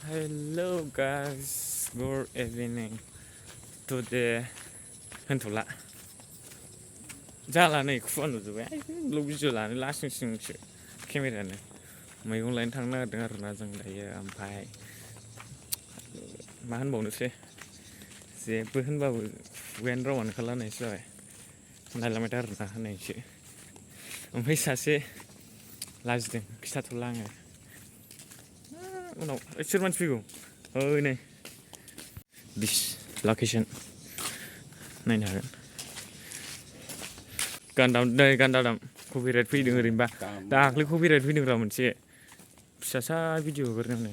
Hello guys, good evening. Today होनथ'ला जाला नै खुवा नुजोबबाय ब्लग भिडिअ लानो लासिं सिंसो केमेरायानो मैगं लायनो थांनो नागिरदों आरोना जों दायो ओमफ्राय मा होनबावनोसै जेबो होनबाबो खुगायानो रावानो ओंखारला होननायसो जाबाय नायलांबाय था आरोना होननायसो ओमफ्राय सासे लाजिदों खिथाथ'ला आङो उनाव सोर मानसि फैगौ ओइ नै दिस लकेसन नायनो हागोन गान्दाम कपिराइट फैदों ओरैनोबा दाख्लै कपिराइट फैदोंरा मोनसे फिसासा भिडिअ हगारदों आङो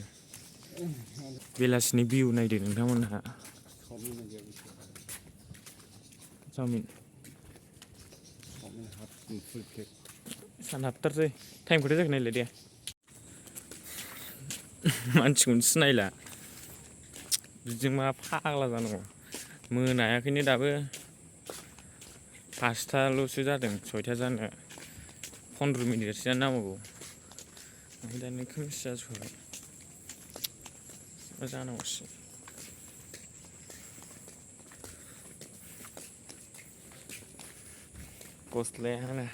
बेलासिनि भिउ नायदो नोंथांमोनहा चावमिन सान हाबथारसै टाइमखौथ' जाखो नायलाय दे मानसिखौनो सिनायला बिदिजों मा फाग्ला जानांगौ मोनायाखैनो दाबो 5थाल'सो जादों 6था जानो 15 मिनिटसो जानो नांबावगौ ओमफ्राय दानो खोमसि जाजोबबाय मा जानांगौसै गस्लायानो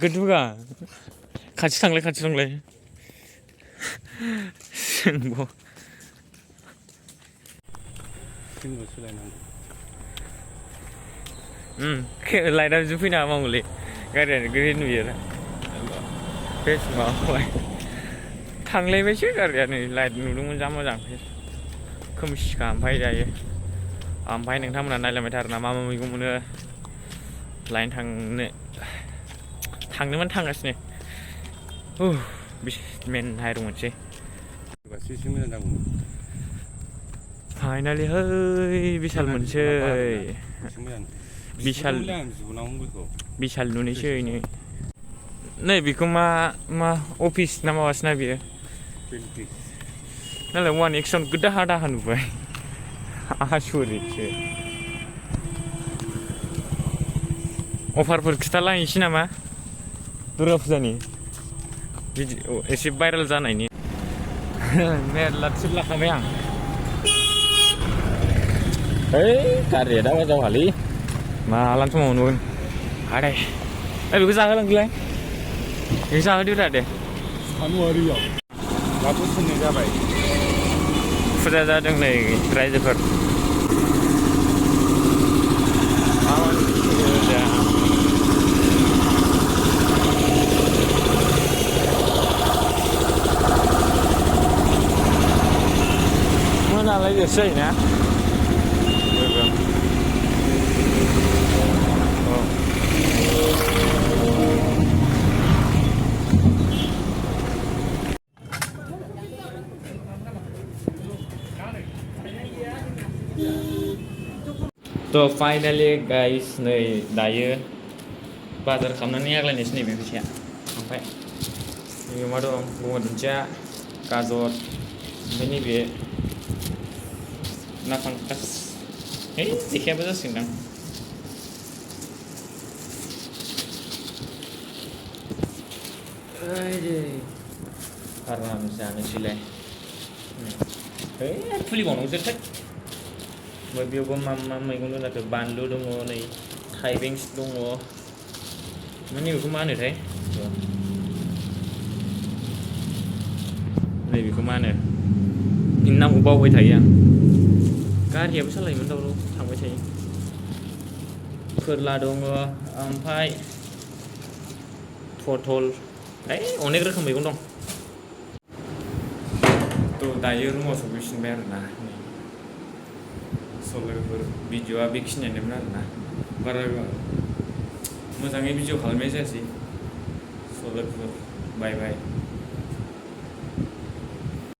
गोदुगा खाथि थांलाय जोंबो लाइटआ बिदि फैनो हाबांगौलै गारियानो गोरै नुयोना फेस माबाबाय थांलायबायसो गारिया नै लाइट नुदोंमोन जा मोजां खोमसिखा ओमफ्राय दायो ओमफ्राय नोंथांमोना नायलांबाय था आरोना मा मैगं मोनो लायनो थांनोमोन थांगासिनो मेन हाइरं मोनसै फाइनालि है बिशाल मोनसै बिशाल नुनोसै नै बेखौ मा अफिस ना माबासोना बियो नालाय वान एक्सन दाहा नुबाय आसरितसो अफारफोर खिथालायनोसै नामा दुर्गा फुजानि एसे भाइरेल जानायनि मेरला ट्रिप लाखाबाय आं ओइ गारिया दा मोजांहालै मालानि समाव नुगोन आदै बेखौ जाहोलांदोलाय बेखौ जाहोदोरा दे जानुवारियाव दाथ' सोंनाय जाबाय फुजा जादों नै रायजोफोर मोनालायजोबसै ना थ' फाइनालि गाइस नै दायो बाजार खालामनानै आग्लायनायसै नैबे फैसाया ओमफ्राय नैबे मा दं गंगार दुन्दिया गाजर ओमफ्राय नैबे ना फांकास है जेखायाबो जासिगोनदां आराम जानोसैलाय है खुलिबावनांगौसो ओमफ्राय बेयावबो मा मैगं दं जाखो बानलु दङ नै थाइबेंस दङ माने बेखौ मा होनोथाय नैबेखौ मा होनो बेनि नामखौ बावबाय थायो आं गारियाबो सालायोमोन दावराव थांबाय थायो फोरला दङ ओमफ्राय पटल अनेक रोखोम मैगं दं थ' दायो रुमाव सफैफिनबाय आरोना लोगोफोर भिडिअआ बेखिनियानोमोन आरोना बारा मोजाङै भिडिअ खालामनाय जायासै लोगोफोर बाय